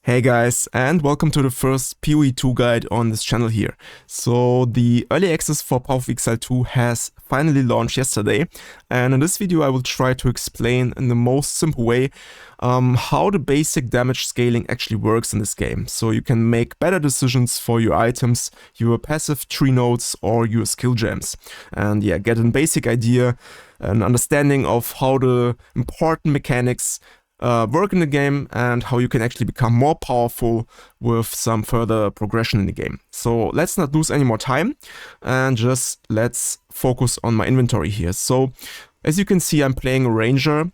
Hey guys, and welcome to the first POE2 guide on this channel here. So the early access for Path of Exile 2 has finally launched yesterday, and in this video I will try to explain in the most simple way how the basic damage scaling actually works in this game. So you can make better decisions for your items, your passive tree nodes or your skill gems. And yeah, get a basic idea, an understanding of how the important mechanics work in the game and how you can actually become more powerful with some further progression in the game. So let's not lose any more time and just let's focus on my inventory here. So as you can see, I'm playing a ranger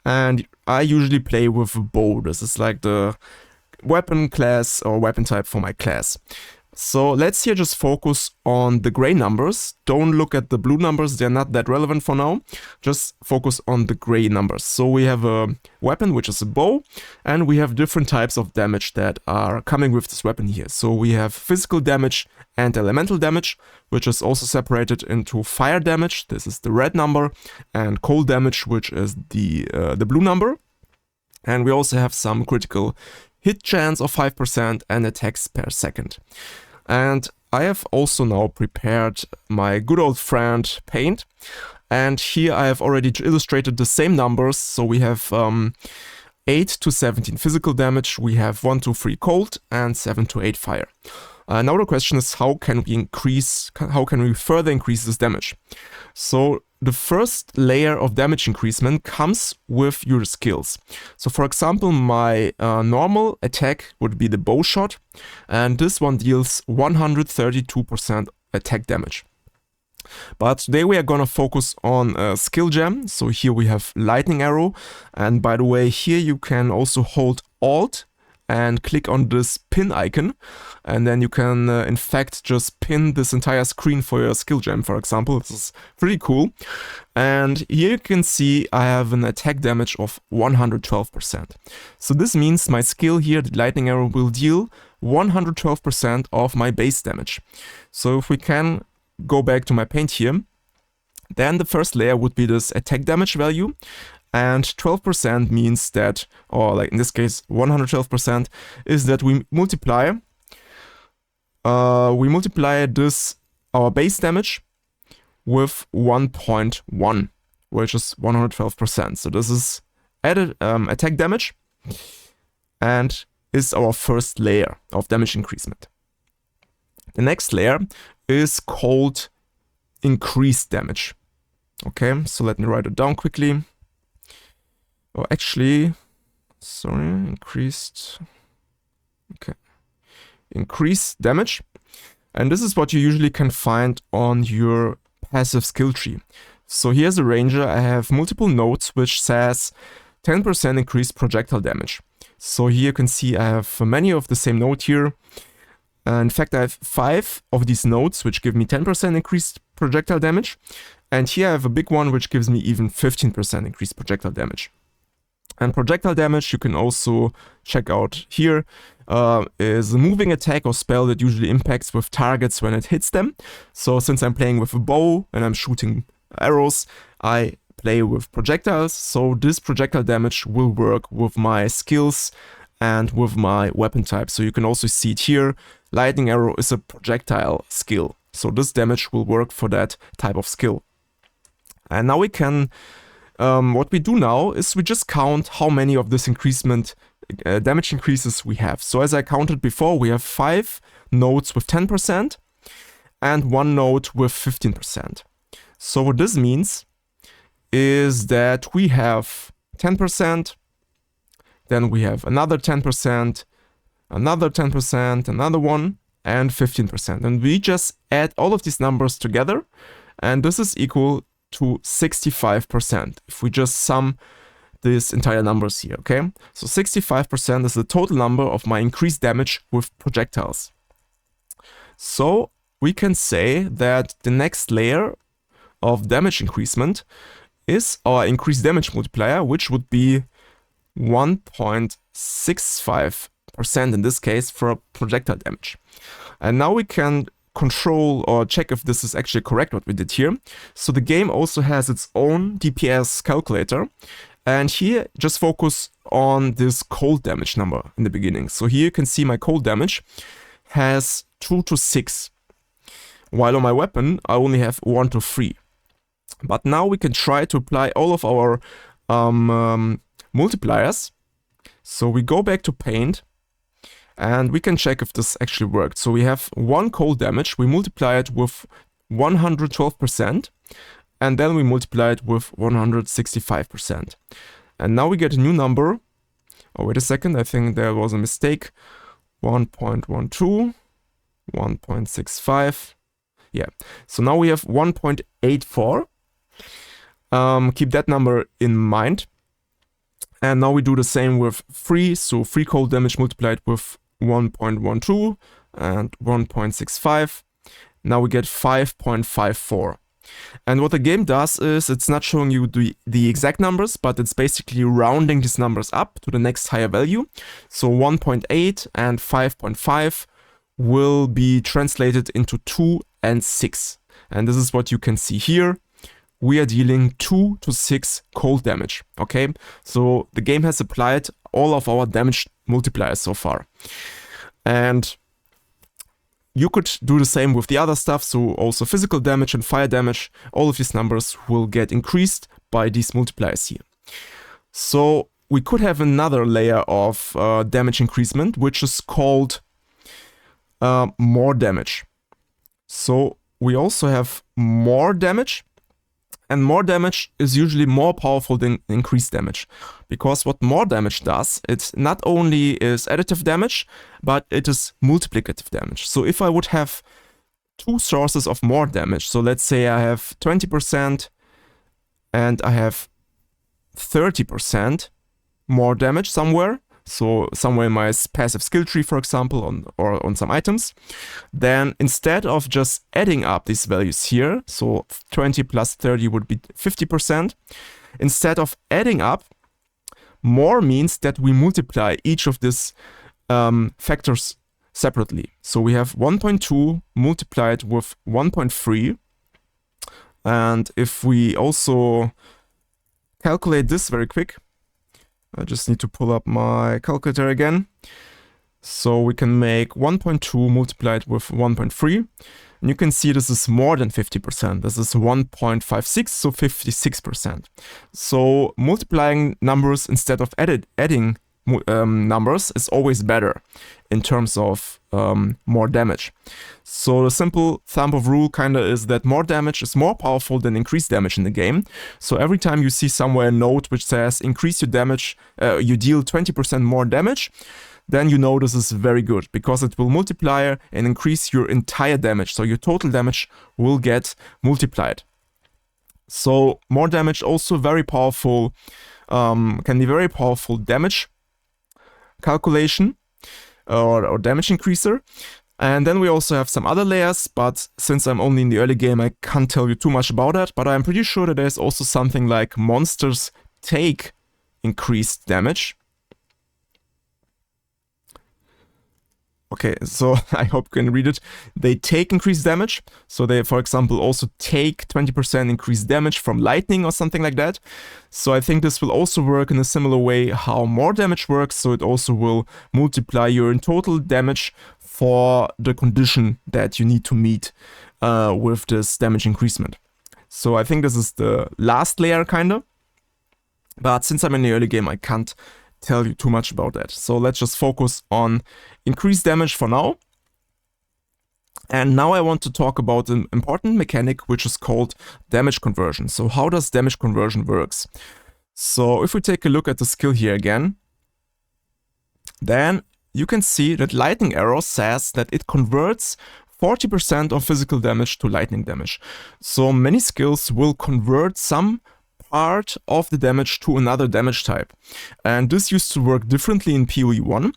and I usually play with a bow. This is like the weapon class or weapon type for my class. So let's here just focus on the gray numbers. Don't look at the blue numbers, they're not that relevant for now. Just focus on the gray numbers. So we have a weapon, which is a bow, and we have different types of damage that are coming with this weapon here. So we have physical damage and elemental damage, which is also separated into fire damage, this is the red number, and cold damage, which is the blue number. And we also have some critical hit chance of 5% and attacks per second. And I have also now prepared my good old friend Paint, and here I have already illustrated the same numbers. So we have 8 to 17 physical damage, we have 1 to 3 cold, and 7 to 8 fire. Now the question is, how can we further increase this damage? So the first layer of damage increasement comes with your skills. So for example, my normal attack would be the bow shot, and this one deals 132% attack damage. But today we are gonna focus on a skill gem. So here we have lightning arrow, and by the way, here you can also hold Alt and click on this pin icon, and then you can in fact just pin this entire screen for your skill gem, for example. This is pretty cool. And here you can see I have an attack damage of 112%. So this means my skill here, the lightning arrow, will deal 112% of my base damage. So if we can go back to my paint here, then the first layer would be this attack damage value. And 12% means that, or like in this case 112%, is that we multiply this, our base damage, with 1.1, which is 112%. So this is added attack damage and is our first layer of damage increasement. The next layer is called increased damage. Okay, so let me write it down quickly. Oh, actually, sorry, increased damage. And this is what you usually can find on your passive skill tree. So here's a ranger, I have multiple nodes which says 10% increased projectile damage. So here you can see I have many of the same node here. In fact, I have 5 of these nodes which give me 10% increased projectile damage. And here I have a big one which gives me even 15% increased projectile damage. And projectile damage, you can also check out here, is a moving attack or spell that usually impacts with targets when it hits them. So since I'm playing with a bow and I'm shooting arrows, I play with projectiles. So this projectile damage will work with my skills and with my weapon type. So you can also see it here, lightning arrow is a projectile skill. So this damage will work for that type of skill. And now we can what we do now is we just count how many of this damage increases we have. So as I counted before, we have 5 nodes with 10% and 1 node with 15%. So what this means is that we have 10%, then we have another 10%, another 10%, another one, and 15%. And we just add all of these numbers together, and this is equal to 65% if we just sum these entire numbers here, okay? So 65% is the total number of my increased damage with projectiles. So we can say that the next layer of damage increasement is our increased damage multiplier, which would be 1.65% in this case for projectile damage. And now we can control or check if this is actually correct what we did here. So the game also has its own DPS calculator, And here, just focus on this cold damage number in the beginning. So here you can see my cold damage has 2 to 6, while on my weapon I only have 1 to 3. But now we can try to apply all of our multipliers. So we go back to Paint, and we can check if this actually worked. So we have 1 cold damage, we multiply it with 112%, and then we multiply it with 165%. And now we get a new number. Oh, wait a second, I think there was a mistake. 1.12, 1.65. Yeah, so now we have 1.84. Keep that number in mind. And now we do the same with 3. So 3 cold damage multiplied with 1.12 and 1.65. Now we get 5.54. And what the game does is it's not showing you the exact numbers, but it's basically rounding these numbers up to the next higher value. So 1.8 and 5.5 will be translated into 2 and 6. And this is what you can see here. We are dealing 2 to 6 cold damage, okay? So the game has applied all of our damage multipliers so far. And you could do the same with the other stuff, so also physical damage and fire damage. All of these numbers will get increased by these multipliers here. So we could have another layer of damage increasement, which is called more damage. So we also have more damage. And more damage is usually more powerful than increased damage. Because what more damage does, it not only is additive damage, but it is multiplicative damage. So if I would have 2 sources of more damage, so let's say I have 20% and I have 30% more damage somewhere, so somewhere in my passive skill tree, for example, or on some items, then instead of just adding up these values here, so 20 plus 30 would be 50%, instead of adding up, more means that we multiply each of these factors separately. So we have 1.2 multiplied with 1.3, and if we also calculate this very quick, I just need to pull up my calculator again. So we can make 1.2 multiplied with 1.3. And you can see this is more than 50%. This is 1.56, so 56%. So multiplying numbers instead of adding numbers is always better in terms of more damage. So the simple thumb of rule kind of is that more damage is more powerful than increased damage in the game. So every time you see somewhere a note which says increase your damage, you deal 20% more damage, then you know this is very good because it will multiply and increase your entire damage. So your total damage will get multiplied. So more damage also very powerful, can be very powerful damage calculation or damage increaser. And then we also have some other layers, but since I'm only in the early game, I can't tell you too much about that. But I'm pretty sure that there's also something like monsters take increased damage. Okay, so I hope you can read it. They take increased damage. So they, for example, also take 20% increased damage from lightning or something like that. So I think this will also work in a similar way how more damage works. So it also will multiply your total damage for the condition that you need to meet with this damage increasement. So I think this is the last layer kind of. But since I'm in the early game, I can't tell you too much about that. So let's just focus on increased damage for now. And now I want to talk about an important mechanic which is called damage conversion. So how does damage conversion works? So if we take a look at the skill here again, then you can see that lightning arrow says that it converts 40% of physical damage to lightning damage. So many skills will convert some part of the damage to another damage type. And this used to work differently in POE1.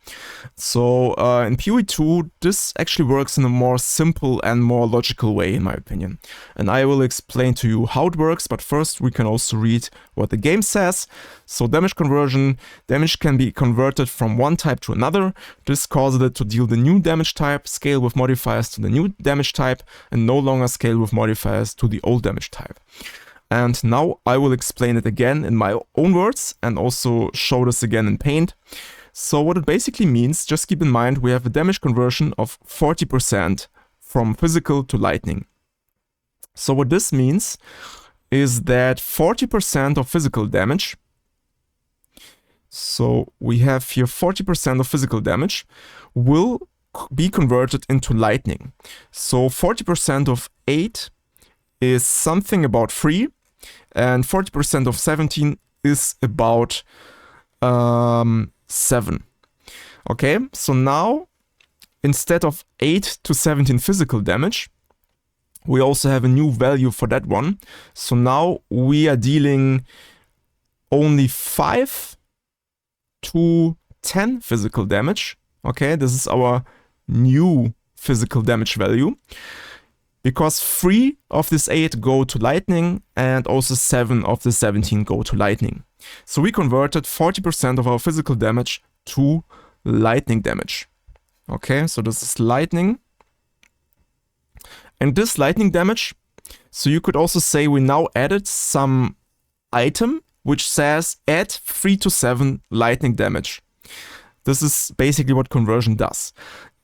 So in POE2, this actually works in a more simple and more logical way, in my opinion. And I will explain to you how it works, but first we can also read what the game says. So damage conversion, damage can be converted from one type to another. This causes it to deal the new damage type, scale with modifiers to the new damage type, and no longer scale with modifiers to the old damage type. And now I will explain it again in my own words and also show this again in Paint. So what it basically means, just keep in mind we have a damage conversion of 40% from physical to lightning. So what this means is that 40% of physical damage, so we have here 40% of physical damage, will be converted into lightning. So 40% of 8 is something about 3, and 40% of 17 is about 7. Okay, so now instead of 8 to 17 physical damage, we also have a new value for that one. So now we are dealing only 5 to 10 physical damage. Okay, this is our new physical damage value, because 3 of this 8 go to lightning and also 7 of the 17 go to lightning. So we converted 40% of our physical damage to lightning damage. Okay, so this is lightning. And this lightning damage, so you could also say we now added some item which says add 3 to 7 lightning damage. This is basically what conversion does.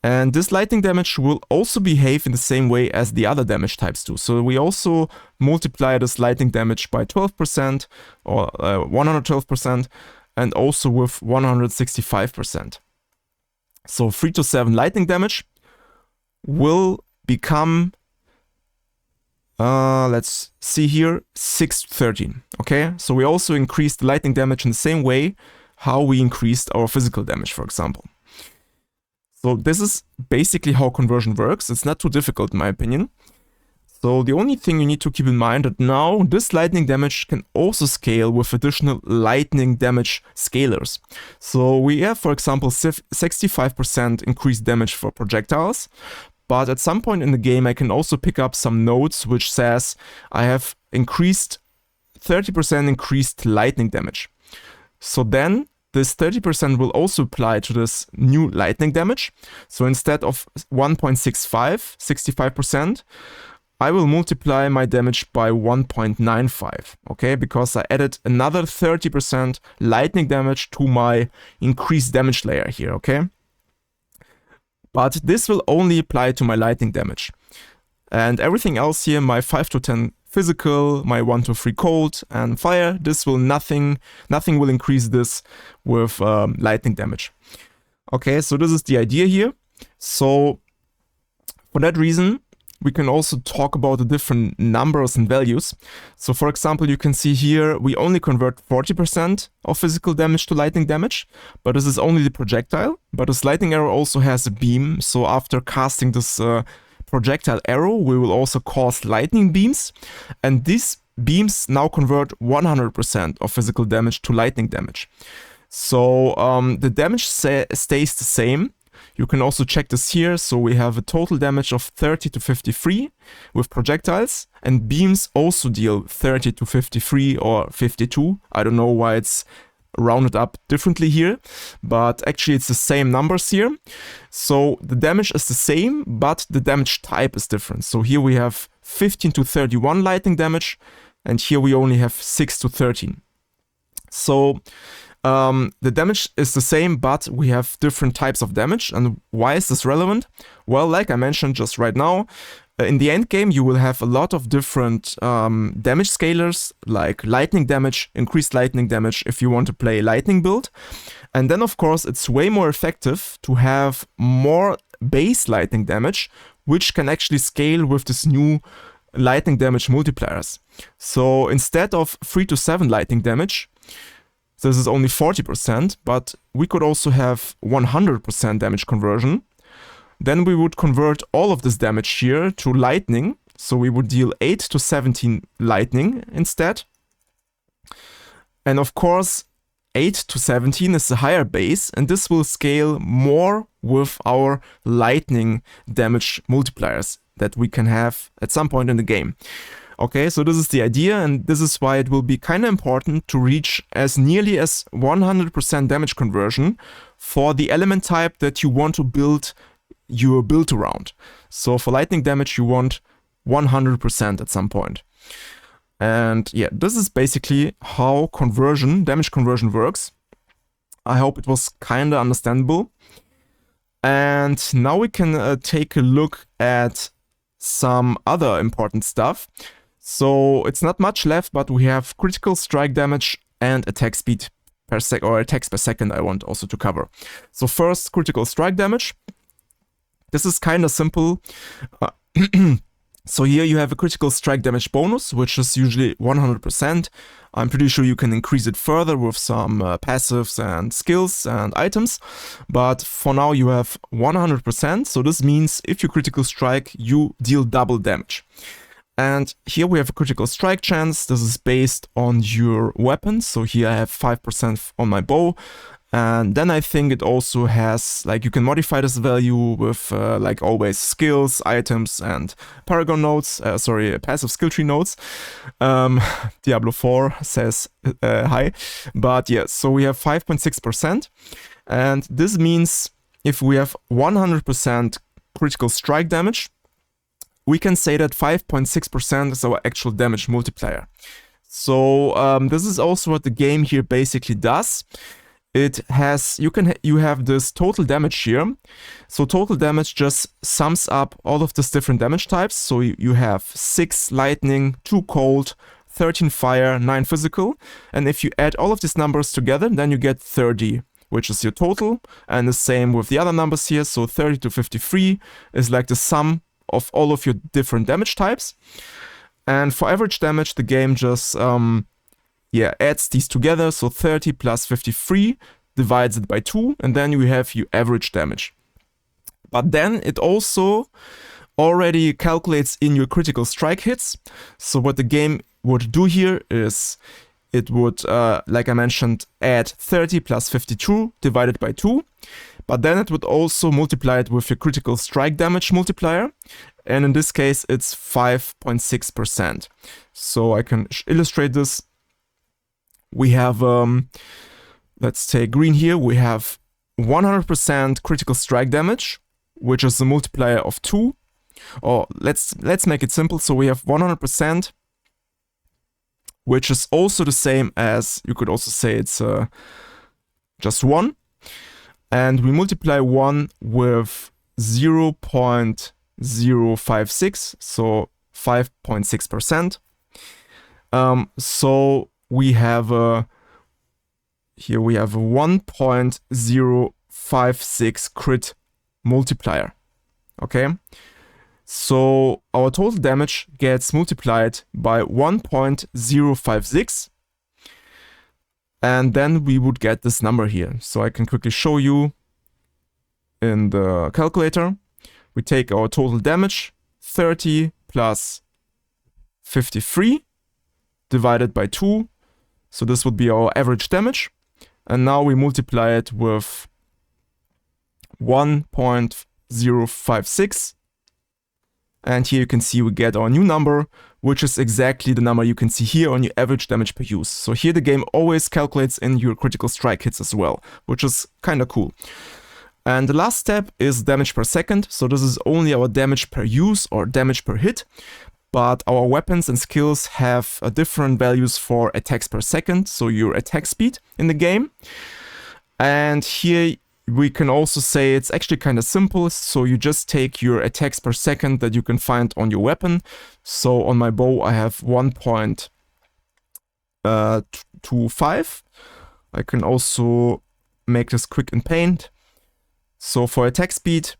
And this lightning damage will also behave in the same way as the other damage types do. So we also multiply this lightning damage by 12% or 112% and also with 165%. So 3 to 7 lightning damage will become, let's see here, 6 to 13. Okay, so we also increased the lightning damage in the same way how we increased our physical damage, for example. So this is basically how conversion works. It's not too difficult in my opinion. So the only thing you need to keep in mind that now this lightning damage can also scale with additional lightning damage scalars. So we have, for example, 65% increased damage for projectiles, but at some point in the game I can also pick up some nodes which says I have increased 30% increased lightning damage. So then this 30% will also apply to this new lightning damage. So instead of 1.65, 65%, I will multiply my damage by 1.95, okay? Because I added another 30% lightning damage to my increased damage layer here, okay? But this will only apply to my lightning damage. And everything else here, my 5 to 10 physical, my 1 to 3 cold and fire, this will nothing will increase this with lightning damage. Okay, so this is the idea here. So for that reason, we can also talk about the different numbers and values. So for example, you can see here, we only convert 40% of physical damage to lightning damage, but this is only the projectile. But this lightning arrow also has a beam. So after casting this projectile arrow, we will also cause lightning beams, and these beams now convert 100% of physical damage to lightning damage. So the damage stays the same. You can also check this here. So we have a total damage of 30 to 53 with projectiles, and beams also deal 30 to 53 or 52. I don't know why it's rounded up differently here, but actually it's the same numbers here. So the damage is the same, but the damage type is different. So here we have 15 to 31 lightning damage, and here we only have 6 to 13. So the damage is the same, but we have different types of damage. And why is this relevant? Well, like I mentioned just right now, in the end game, you will have a lot of different damage scalars, like lightning damage, increased lightning damage if you want to play a lightning build. And then, of course, it's way more effective to have more base lightning damage, which can actually scale with this new lightning damage multipliers. So instead of 3 to 7 lightning damage, this is only 40%, but we could also have 100% damage conversion. Then we would convert all of this damage here to lightning. So we would deal 8 to 17 lightning instead. And of course, 8 to 17 is the higher base, and this will scale more with our lightning damage multipliers that we can have at some point in the game. Okay, so this is the idea, and this is why it will be kind of important to reach as nearly as 100% damage conversion for the element type that you want to build your build around. So for lightning damage, you want 100% at some point. And yeah, this is basically how damage conversion works. I hope it was kinda understandable. And now we can take a look at some other important stuff. So it's not much left, but we have critical strike damage and attack speed per sec, or attacks per second I want also to cover. So first, critical strike damage. This is kind of simple. So here you have a critical strike damage bonus, which is usually 100%. I'm pretty sure you can increase it further with some passives and skills and items. But for now you have 100%. So this means if you critical strike, you deal double damage. And here we have a critical strike chance. This is based on your weapon. So here I have 5% on my bow. And then I think it also has, like, you can modify this value with, like always, skills, items, and paragon nodes, passive skill tree nodes. Diablo 4 says hi. But yeah, so we have 5.6%. And this means if we have 100% critical strike damage, we can say that 5.6% is our actual damage multiplier. So this is also what the game here basically does. It has, you have this total damage here. So total damage just sums up all of these different damage types. So you have 6 lightning, 2 cold, 13 fire, 9 physical. And if you add all of these numbers together, then you get 30, which is your total. And the same with the other numbers here. So 30 to 53 is like the sum of all of your different damage types. And for average damage, the game just adds these together. So 30 plus 53 divides it by 2, and then you have your average damage. But then it also already calculates in your critical strike hits. So what the game would do here is it would, like I mentioned, add 30 plus 52 divided by 2. But then it would also multiply it with your critical strike damage multiplier. And in this case, it's 5.6%. So I can illustrate this. We have, let's take green here, we have 100% critical strike damage, which is a multiplier of 2. Or let's make it simple. So we have 100%, which is also the same as, you could also say it's just 1. And we multiply 1 with 0.056, so 5.6%. So we have here we have a 1.056 crit multiplier. Okay, so our total damage gets multiplied by 1.056, and then we would get this number here. So I can quickly show you in the calculator. We take our total damage, 30 plus 53 divided by 2. So this would be our average damage. And now we multiply it with 1.056. And here you can see we get our new number, which is exactly the number you can see here on your average damage per use. So here the game always calculates in your critical strike hits as well, which is kind of cool. And the last step is damage per second. So this is only our damage per use or damage per hit. But our weapons and skills have different values for attacks per second, so your attack speed in the game. And here we can also say it's actually kind of simple, so you just take your attacks per second that you can find on your weapon. So on my bow I have 1.25. I can also make this quick in Paint. So for attack speed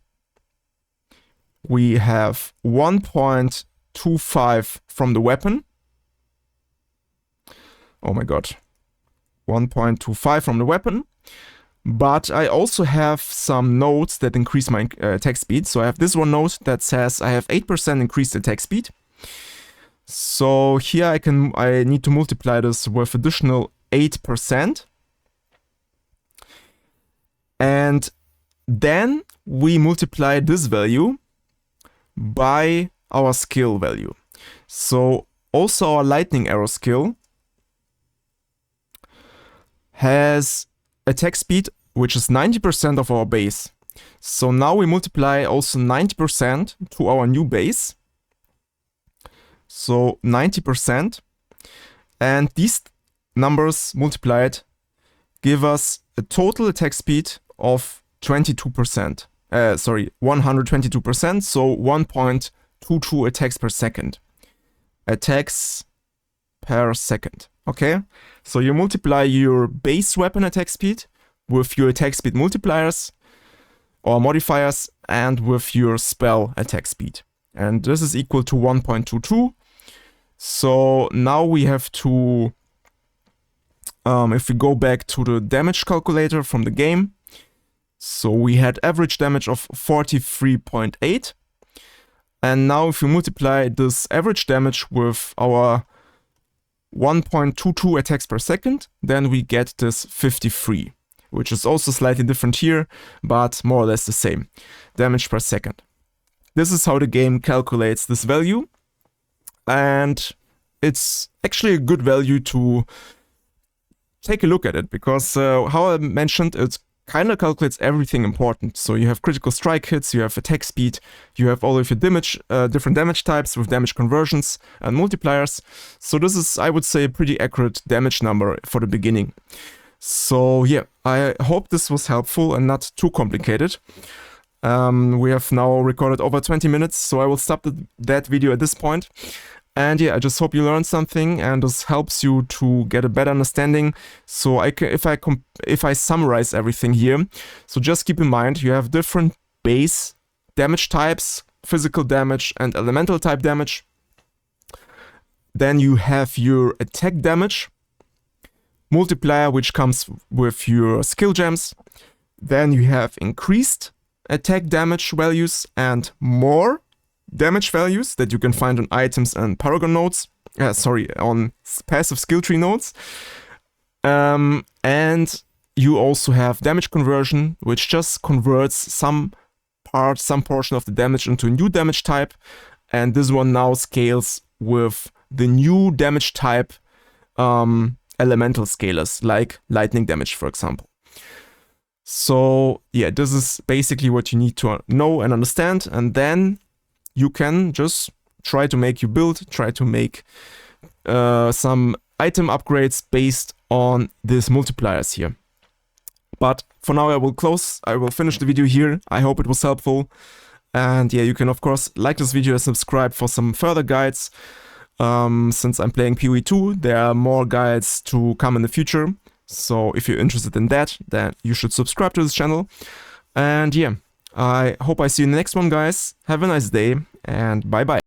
we have 1.25 from the weapon. Oh my god. 1.25 from the weapon. But I also have some nodes that increase my attack speed. So I have this one node that says I have 8% increased attack speed. So here I need to multiply this with additional 8%. And then we multiply this value by our skill value. So also our lightning arrow skill has attack speed, which is 90% of our base. So now we multiply also 90% to our new base. So 90%. And these numbers multiplied give us a total attack speed of 22%. 122%, so 1.22 attacks per second. Attacks per second. Okay, so you multiply your base weapon attack speed with your attack speed multipliers or modifiers and with your spell attack speed. And this is equal to 1.22. So now we have to, if we go back to the damage calculator from the game, so we had average damage of 43.8. And now if you multiply this average damage with our 1.22 attacks per second, then we get this 53, which is also slightly different here, but more or less the same. Damage per second. This is how the game calculates this value. And it's actually a good value to take a look at it, because how I mentioned, it kind of calculates everything important. So you have critical strike hits, you have attack speed, you have all of your damage, different damage types with damage conversions and multipliers. So this is, I would say, a pretty accurate damage number for the beginning. So yeah, I hope this was helpful and not too complicated. We have now recorded over 20 minutes, so I will stop that video at this point. And yeah, I just hope you learned something and this helps you to get a better understanding. So if I summarize everything here, so just keep in mind you have different base damage types, physical damage and elemental type damage. Then you have your attack damage multiplier, which comes with your skill gems. Then you have increased attack damage values and more damage values that you can find on items and paragon nodes. On passive skill tree nodes. And you also have damage conversion, which just converts some portion of the damage into a new damage type. And this one now scales with the new damage type elemental scalars, like lightning damage, for example. So yeah, this is basically what you need to know and understand. And then you can just try to make your build, try to make some item upgrades based on these multipliers here. But for now I will finish the video here. I hope it was helpful. And yeah, you can of course like this video and subscribe for some further guides. Since I'm playing POE2, there are more guides to come in the future. So if you're interested in that, then you should subscribe to this channel. And yeah, I hope I see you in the next one, guys. Have a nice day and bye bye.